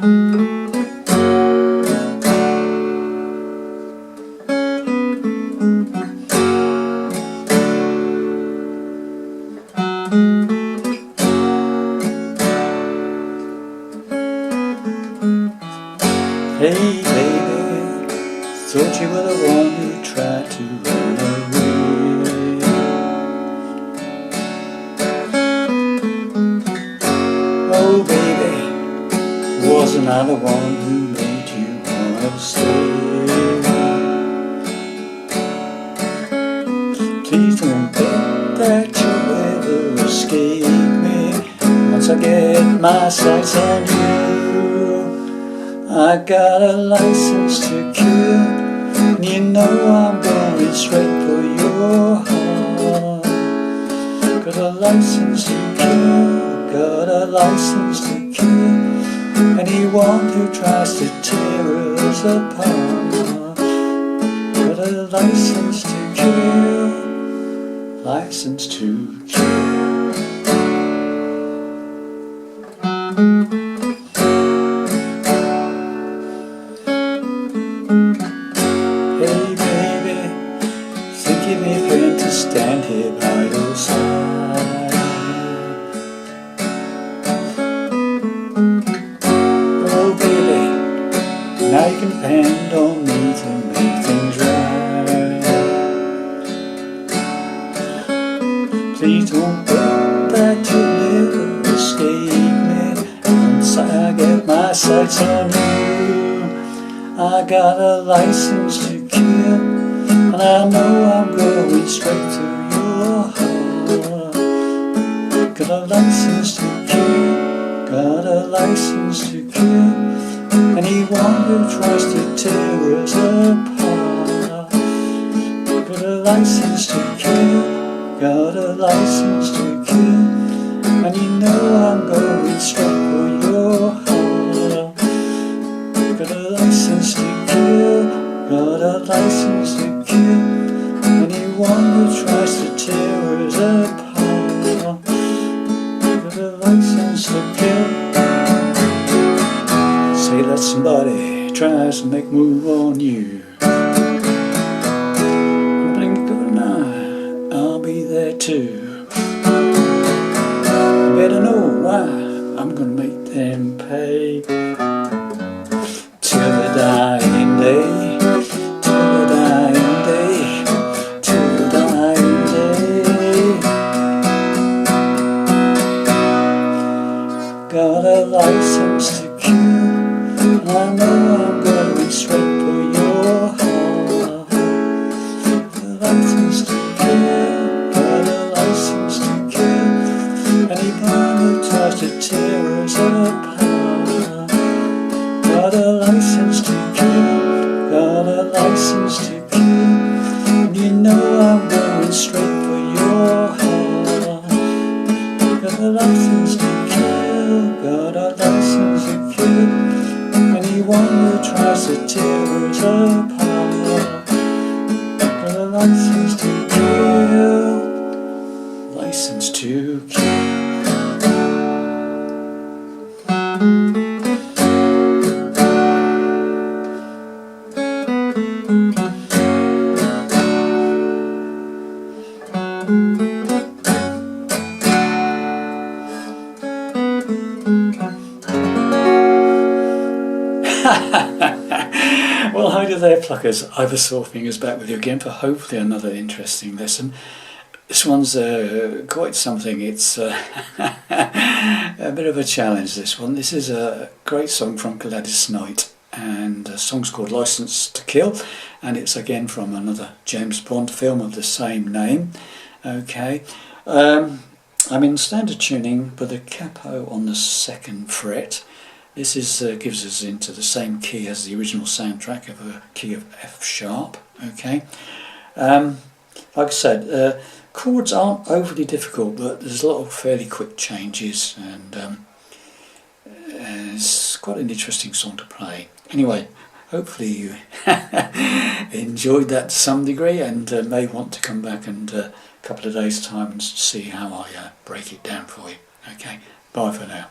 Hey baby, thought you were the one who tried to run away. Oh baby, wasn't I the one who made you wanna stay? Please don't bet that you'll ever escape me. Once I get my sights on you, I got a license to kill, and you know I'm going straight for your heart. Got a license to kill, got a license to kill anyone who tries to tear us apart. Got a license to kill, license to kill. Hey baby, think you'd be a friend to stand here by your side. Oh baby, now you can depend on me to make things right. Please don't bet that you'll never escape me. Once I get my sights on you, I got a license to kill, and I know I'm going straight to your heart. Got a license to kill, got a license to kill anyone who tries to tear us apart. Got a license to kill, got a license to kill, and you know I'm going straight for your heart. Got a license to kill, got a license to kill anyone who tries to tear us apart. Got a license to kill. Say that somebody tries to make move on you, blink of an eye, I'll be there too. You better know why I'm gonna make them pay. Till the dying day, till the dying day, till the dying day. Got a license to kill, and I know I'm going straight for your heart. Got a license to kill, got a license to kill anyone who tries to tear us apart. Got a license to kill, got a license to kill, and you know I'm going straight for your heart. Got a license to kill, got a license to kill anyone who tries to tear us apart. Got a license to kill, license to kill. Well, hi there pluckers, Ivysaur Fingers back with you again for hopefully another interesting lesson. This one's quite something. It's a bit of a challenge, this one. This is a great song from Gladys, and the song's called License to Kill, and it's again from another James Bond film of the same name. Okay, I'm in standard tuning with a capo on the 2nd fret. This is gives us into the same key as the original soundtrack of a key of F sharp. Okay, like I said, chords aren't overly difficult, but there's a lot of fairly quick changes, and it's quite an interesting song to play. Anyway, hopefully you enjoyed that to some degree, and may want to come back in a couple of days' time and see how I break it down for you. Okay, bye for now.